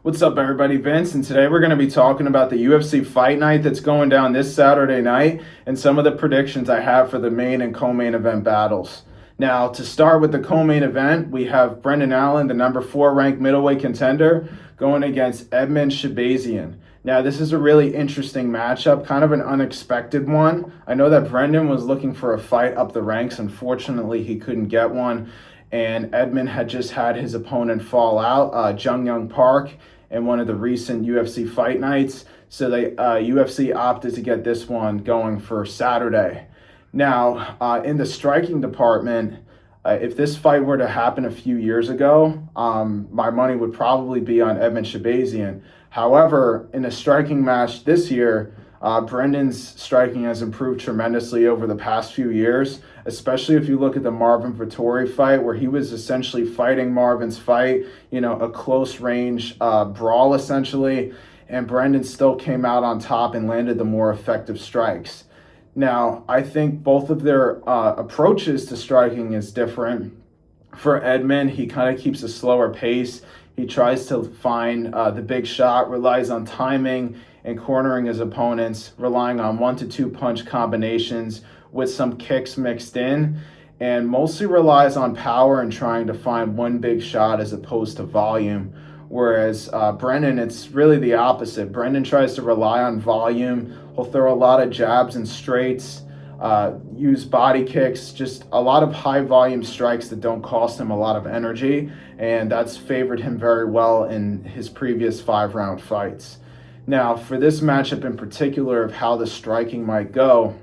What's up, everybody? Vince, and today we're going to be talking about the UFC fight night that's going down this Saturday night and some of the predictions I have for the main and co-main event battles. Now, to start with the co-main event, we have Brendan Allen, the number 4 ranked middleweight contender, going against Edmen Shahbazyan. Now, this is a really interesting matchup, kind of an unexpected one. I know that Brendan was looking for a fight up the ranks. Unfortunately, he couldn't get one. And Edmen had just had his opponent fall out, Jung Young Park, in one of the recent UFC fight nights. So the UFC opted to get this one going for Saturday. Now, in the striking department, if this fight were to happen a few years ago, my money would probably be on Edmen Shahbazyan. However, in a striking match this year, Brendan's striking has improved tremendously over the past few years, especially if you look at the Marvin Vettori fight, where he was essentially fighting Marvin's fight, a close range brawl essentially, and Brendan still came out on top and landed the more effective strikes. Now, I think both of their approaches to striking is different. For Edmen, he kind of keeps a slower pace. He tries to find the big shot, relies on timing and cornering his opponents, relying on 1 to 2 punch combinations with some kicks mixed in, and mostly relies on power and trying to find one big shot as opposed to volume. Whereas Brendan, it's really the opposite. Brendan tries to rely on volume. He'll throw a lot of jabs and straights, use body kicks, just a lot of high volume strikes that don't cost him a lot of energy, and that's favored him very well in his previous 5-round fights. Now, for this matchup in particular of how the striking might go,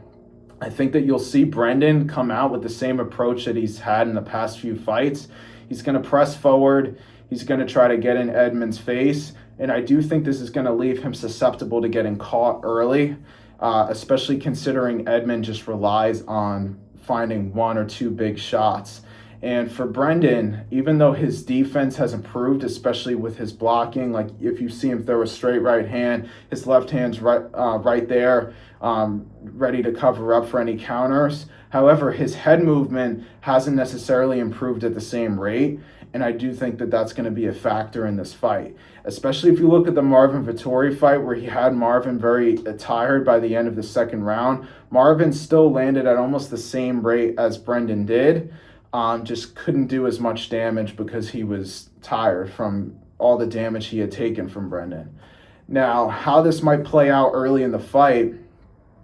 I think that you'll see Brendan come out with the same approach that he's had in the past few fights. He's going to press forward. He's going to try to get in Edmen's face, and I do think this is going to leave him susceptible to getting caught early, especially considering Edmen just relies on finding 1 or 2 big shots. And for Brendan, even though his defense has improved, especially with his blocking, like if you see him throw a straight right hand, his left hand's right there, ready to cover up for any counters. However, his head movement hasn't necessarily improved at the same rate, and I do think that that's going to be a factor in this fight, especially if you look at the Marvin Vettori fight where he had Marvin very tired by the end of the second round. Marvin still landed at almost the same rate as Brendan did. Just couldn't do as much damage because he was tired from all the damage he had taken from Brendan. Now, how this might play out early in the fight,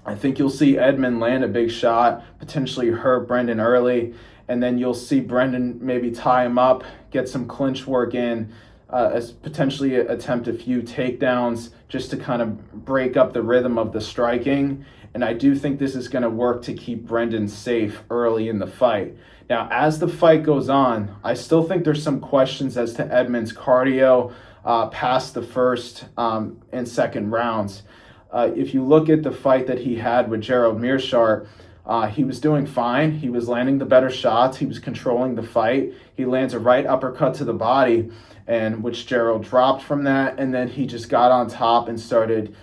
I think you'll see Edmen land a big shot, potentially hurt Brendan early, and then you'll see Brendan maybe tie him up, get some clinch work in, as potentially attempt a few takedowns just to kind of break up the rhythm of the striking. And I do think this is going to work to keep Brendan safe early in the fight. Now, as the fight goes on, I still think there's some questions as to Edmen's cardio past the first and second rounds. If you look at the fight that he had with Gerald Meerschaert, he was doing fine. He was landing the better shots. He was controlling the fight. He lands a right uppercut to the body, and which Gerald dropped from that, and then he just got on top and started,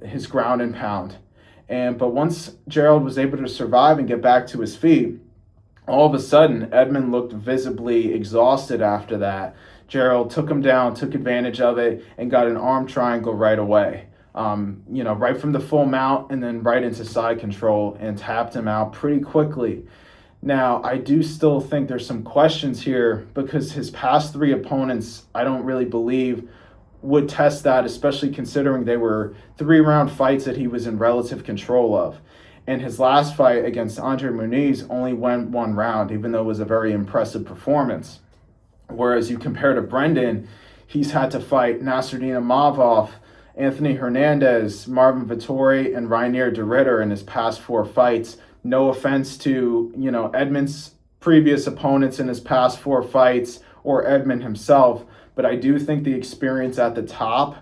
his ground and pound. But once Gerald was able to survive and get back to his feet, all of a sudden, Edmen looked visibly exhausted after that. Gerald took him down, took advantage of it, and got an arm triangle right away. Right from the full mount and then right into side control and tapped him out pretty quickly. Now, I do still think there's some questions here because his past 3 opponents, I don't really believe would test that, especially considering they were 3-round fights that he was in relative control of. And his last fight against Andre Muniz only went 1 round, even though it was a very impressive performance. Whereas you compare to Brendan, he's had to fight Nasruddin Imavov, Anthony Hernandez, Marvin Vettori, and Rainier de Ridder in his past 4 fights. No offense to, Edmen's previous opponents in his past 4 fights or Edmen himself, but I do think the experience at the top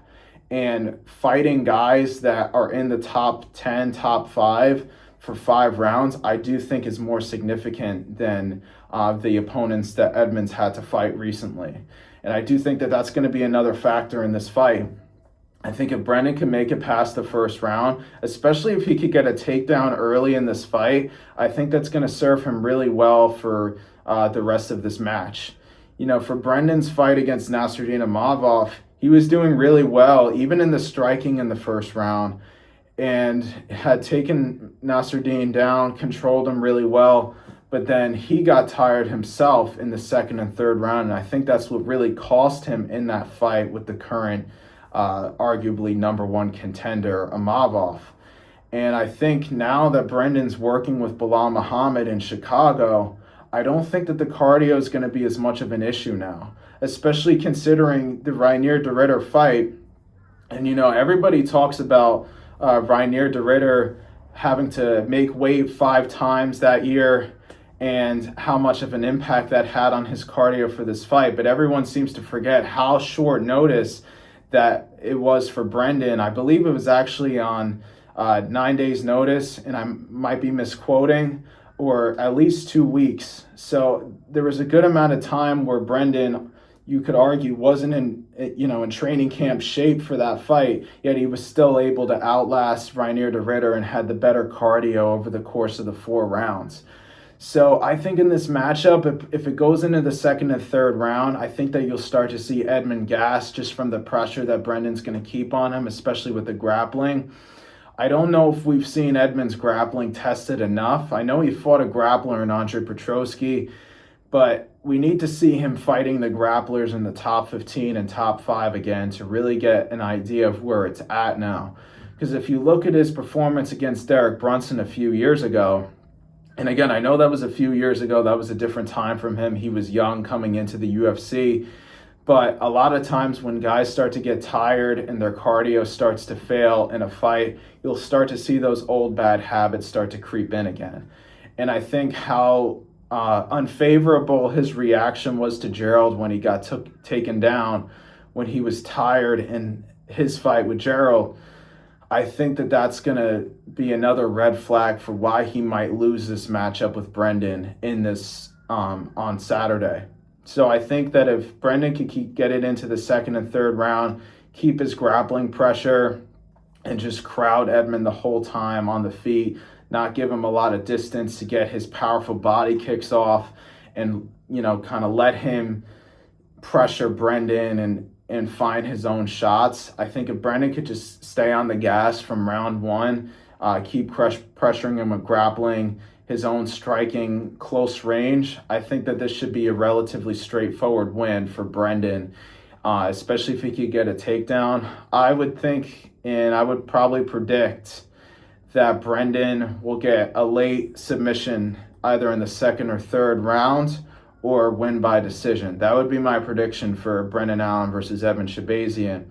and fighting guys that are in the top 10, top 5 for 5 rounds, I do think is more significant than the opponents that Edmen's had to fight recently. And I do think that that's going to be another factor in this fight. I think if Brendan can make it past the first round, especially if he could get a takedown early in this fight, I think that's going to serve him really well for the rest of this match. For Brendan's fight against Nasruddin Imavov, He was doing really well, even in the striking in the first round, and had taken Nasruddin down, controlled him really well. But then he got tired himself in the second and third round, and I think that's what really cost him in that fight with the current, arguably number one contender, Imavov. And I think now that Brendan's working with Bilal Muhammad in Chicago, I don't think that the cardio is going to be as much of an issue now, especially considering the Reinier de Ridder fight. And, everybody talks about Reinier de Ridder having to make weight 5 times that year and how much of an impact that had on his cardio for this fight. But everyone seems to forget how short notice that it was for Brendan. I believe it was actually on 9 days notice, and I might be misquoting, or at least 2 weeks. So there was a good amount of time where Brendan, you could argue, wasn't in training camp shape for that fight, yet he was still able to outlast Reinier de Ridder and had the better cardio over the course of the 4 rounds. So I think in this matchup, if it goes into the second and third round, I think that you'll start to see Edmund gas just from the pressure that Brendan's going to keep on him, especially with the grappling. I don't know if we've seen Edmund's grappling tested enough. I know he fought a grappler in Andre Petroski, but we need to see him fighting the grapplers in the top 15 and top 5 again to really get an idea of where it's at now. Because if you look at his performance against Derek Brunson a few years ago, and again, I know that was a few years ago, that was a different time from him. He was young coming into the UFC. But a lot of times when guys start to get tired and their cardio starts to fail in a fight, you'll start to see those old bad habits start to creep in again. And I think how unfavorable his reaction was to Gerald when he got taken down, when he was tired in his fight with Gerald, I think that that's going to be another red flag for why he might lose this matchup with Brendan in this on Saturday. So I think that if Brendan can get it into the second and third round, keep his grappling pressure, and just crowd Edmund the whole time on the feet, not give him a lot of distance to get his powerful body kicks off, and kind of let him pressure Brendan and find his own shots. I think if Brendan could just stay on the gas from round 1, keep pressuring him with grappling, his own striking, close range, I think that this should be a relatively straightforward win for Brendan, especially if he could get a takedown. I would think, and I would probably predict, that Brendan will get a late submission either in the second or third round or win by decision. That would be my prediction for Brendan Allen versus Edmund Shabazian.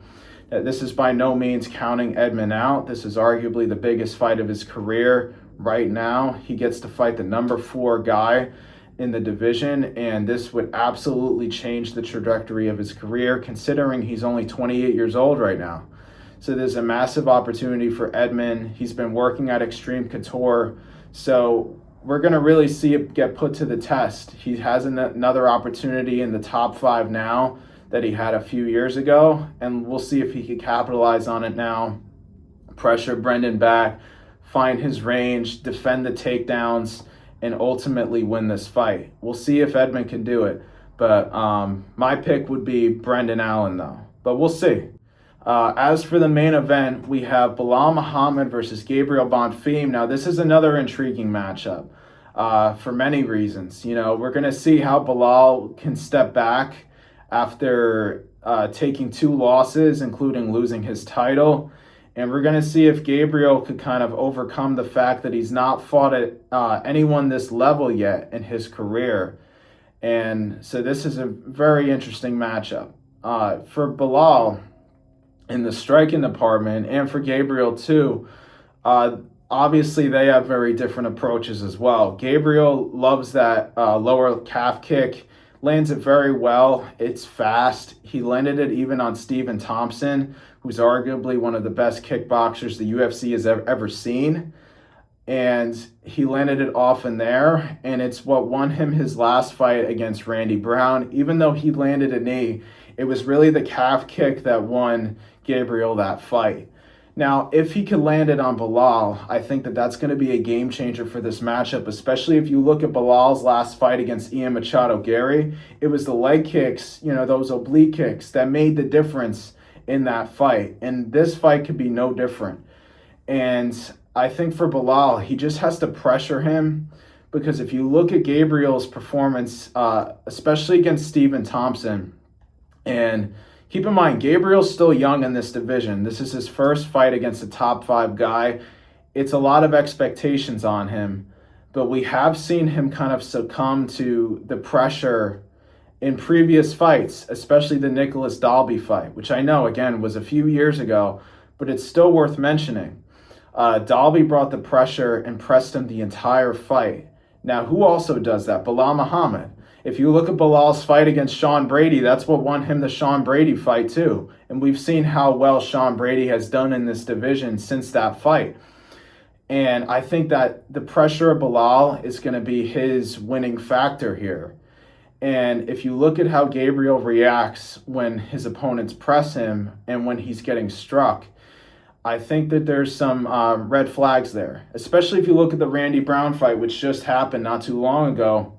This is by no means counting Edmund out. This is arguably the biggest fight of his career. Right now, he gets to fight the number 4 guy in the division, and this would absolutely change the trajectory of his career, considering he's only 28 years old right now. So there's a massive opportunity for Edmund. He's been working at Extreme Couture, so we're going to really see it get put to the test. He has another opportunity in the top 5 now that he had a few years ago, and we'll see if he can capitalize on it now, pressure Brendan back, find his range, defend the takedowns, and ultimately win this fight. We'll see if Edmund can do it. But my pick would be Brendan Allen, though. But we'll see. As for the main event, we have Bilal Muhammad versus Gabriel Bonfim. Now, this is another intriguing matchup for many reasons. We're going to see how Bilal can step back after taking 2 losses, including losing his title. And we're going to see if Gabriel could kind of overcome the fact that he's not fought at anyone this level yet in his career. And so this is a very interesting matchup. For Bilal, in the striking department, and for Gabriel too, obviously they have very different approaches as well. Gabriel loves that lower calf kick, lands it very well. It's fast. He landed it even on Stephen Thompson, who's arguably one of the best kickboxers the UFC has ever seen. And he landed it off in there, and it's what won him his last fight against Randy Brown. Even though he landed a knee, it was really the calf kick that won Gabriel that fight. Now, if he could land it on Bilal, I think that that's going to be a game changer for this matchup, especially if you look at Bilal's last fight against Ian Machado Gary. It was the leg kicks, those oblique kicks, that made the difference in that fight. And this fight could be no different. And I think for Bilal, he just has to pressure him, because if you look at Gabriel's performance, especially against Stephen Thompson, and keep in mind, Gabriel's still young in this division. This is his first fight against a top 5 guy. It's a lot of expectations on him, but we have seen him kind of succumb to the pressure in previous fights, especially the Nicholas Dalby fight, which I know, again, was a few years ago, but it's still worth mentioning. Dalby brought the pressure and pressed him the entire fight. Now, who also does that? Bilal Muhammad. If you look at Bilal's fight against Sean Brady, that's what won him the Sean Brady fight too. And we've seen how well Sean Brady has done in this division since that fight. And I think that the pressure of Bilal is going to be his winning factor here. And if you look at how Gabriel reacts when his opponents press him and when he's getting struck, I think that there's some red flags there, especially if you look at the Randy Brown fight, which just happened not too long ago.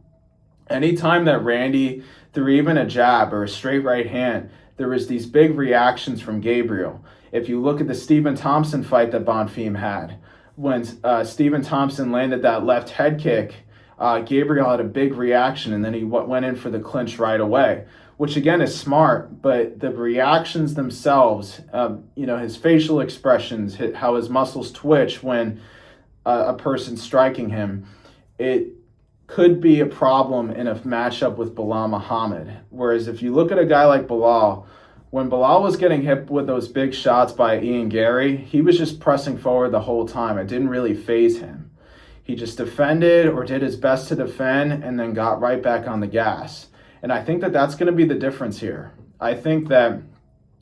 Anytime that Randy threw even a jab or a straight right hand, there was these big reactions from Gabriel. If you look at the Stephen Thompson fight that Bonfim had, when Stephen Thompson landed that left head kick, Gabriel had a big reaction, and then he went in for the clinch right away, which again is smart, but the reactions themselves, his facial expressions, how his muscles twitch when a person's striking him, it could be a problem in a matchup with Bilal Muhammad. Whereas if you look at a guy like Bilal, when Bilal was getting hit with those big shots by Ian Gary, he was just pressing forward the whole time. It didn't really faze him. He just defended or did his best to defend and then got right back on the gas. And I think that that's going to be the difference here. I think that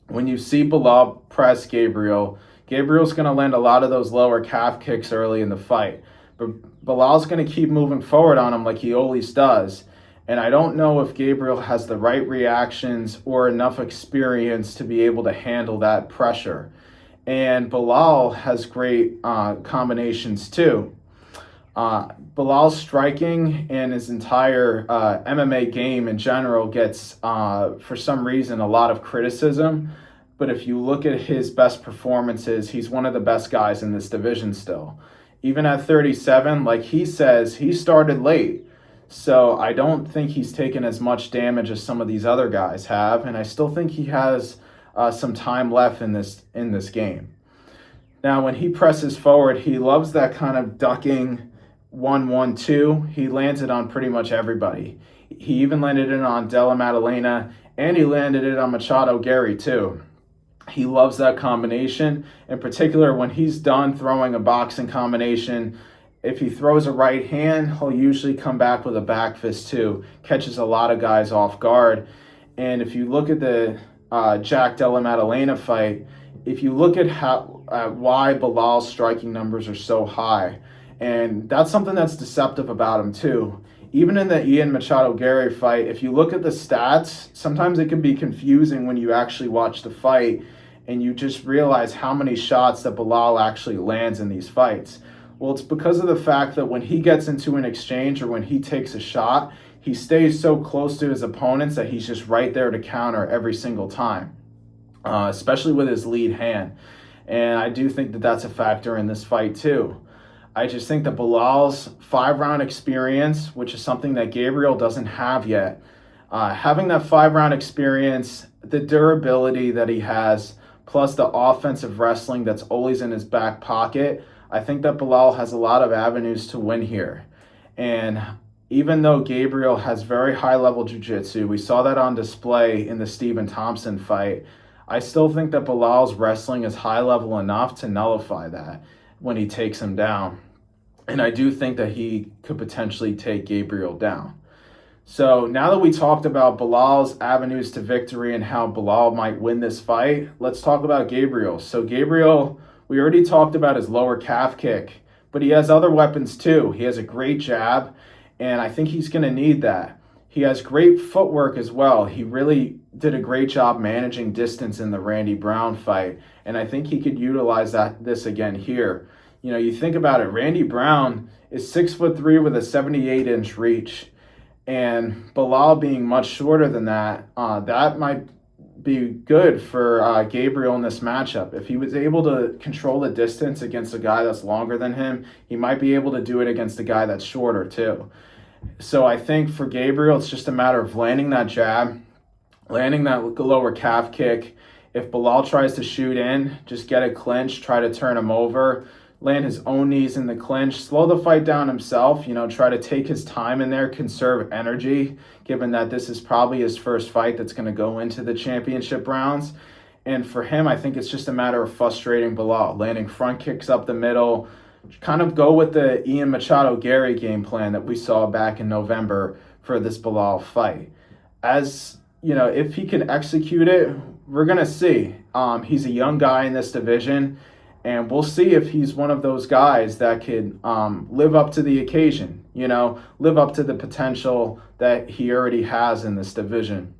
when you see Bilal press Gabriel, Gabriel's going to land a lot of those lower calf kicks early in the fight. But Bilal's going to keep moving forward on him like he always does. And I don't know if Gabriel has the right reactions or enough experience to be able to handle that pressure. And Bilal has great combinations too. Bilal's striking and his entire MMA game in general gets, for some reason, a lot of criticism. But if you look at his best performances, he's one of the best guys in this division still. Even at 37, like he says, he started late. So I don't think he's taken as much damage as some of these other guys have. And I still think he has some time left in this game. Now, when he presses forward, he loves that kind of ducking 1-1-2. He lands it on pretty much everybody. He even landed it on Della Maddalena, and he landed it on Machado Gary too. He loves that combination. In particular, when he's done throwing a boxing combination, if he throws a right hand, he'll usually come back with a back fist too. Catches a lot of guys off guard. And if you look at the Jack Della Maddalena fight, if you look at why Bilal's striking numbers are so high, and that's something that's deceptive about him too. Even in the Ian Machado Gary fight, if you look at the stats, sometimes it can be confusing when you actually watch the fight and you just realize how many shots that Bilal actually lands in these fights. Well, it's because of the fact that when he gets into an exchange or when he takes a shot, he stays so close to his opponents that he's just right there to counter every single time, especially with his lead hand. And I do think that that's a factor in this fight too. I just think that Bilal's 5-round experience, which is something that Gabriel doesn't have yet, having that 5-round experience, the durability that he has, plus the offensive wrestling that's always in his back pocket, I think that Bilal has a lot of avenues to win here. And even though Gabriel has very high-level jiu-jitsu, we saw that on display in the Stephen Thompson fight, I still think that Bilal's wrestling is high-level enough to nullify that when he takes him down. And I do think that he could potentially take Gabriel down. So now that we talked about Bilal's avenues to victory and how Bilal might win this fight, let's talk about Gabriel. So Gabriel, we already talked about his lower calf kick, but he has other weapons too. He has a great jab, and I think he's going to need that. He has great footwork as well. He really did a great job managing distance in the Randy Brown fight, and I think he could utilize this again here. You know, you think about it, Randy Brown is 6'3" with a 78-inch reach, and Bilal being much shorter than that, that might be good for Gabriel in this matchup. If he was able to control the distance against a guy that's longer than him, he might be able to do it against a guy that's shorter too. So I think for Gabriel, it's just a matter of landing that jab, landing that lower calf kick. If Bilal tries to shoot in, just get a clinch, try to turn him over, land his own knees in the clinch, slow the fight down himself, try to take his time in there, conserve energy, given that this is probably his first fight that's going to go into the championship rounds. And for him, I think it's just a matter of frustrating Bilal, landing front kicks up the middle, kind of go with the Ian Machado-Gary game plan that we saw back in November for this Bilal fight. As if he can execute it, we're going to see. He's a young guy in this division, and we'll see if he's one of those guys that could live up to the occasion, live up to the potential that he already has in this division.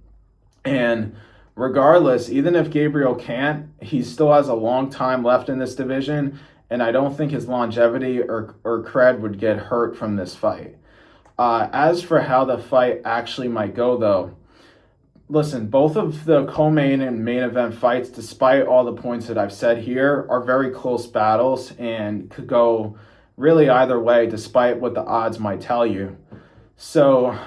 And regardless, even if Gabriel can't, he still has a long time left in this division, and I don't think his longevity or cred would get hurt from this fight. As for how the fight actually might go, though, listen, both of the co-main and main event fights, despite all the points that I've said here, are very close battles and could go really either way, despite what the odds might tell you. So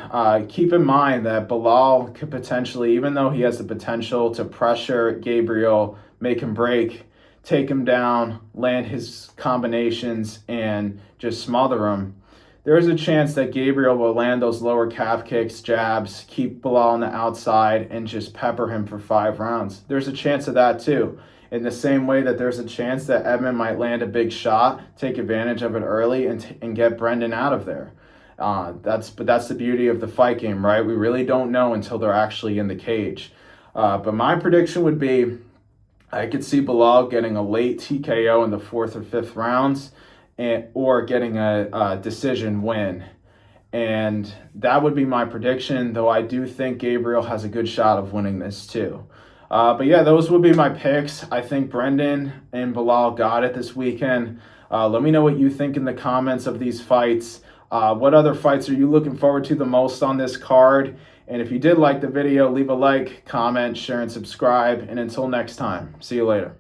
keep in mind that Bilal could potentially, even though he has the potential to pressure Gabriel, make him break, take him down, land his combinations, and just smother him, there is a chance that Gabriel will land those lower calf kicks, jabs, keep Bilal on the outside, and just pepper him for 5 rounds. There's a chance of that too. In the same way that there's a chance that Edmund might land a big shot, take advantage of it early, and get Brendan out of there. That's the beauty of the fight game, right? We really don't know until they're actually in the cage. But my prediction would be I could see Bilal getting a late TKO in the 4th or 5th rounds, or getting a decision win. And that would be my prediction, though I do think Gabriel has a good shot of winning this too. But yeah, those would be my picks. I think Brendan and Bilal got it this weekend. Let me know what you think in the comments of these fights. What other fights are you looking forward to the most on this card? And if you did like the video, leave a like, comment, share, and subscribe. And until next time, see you later.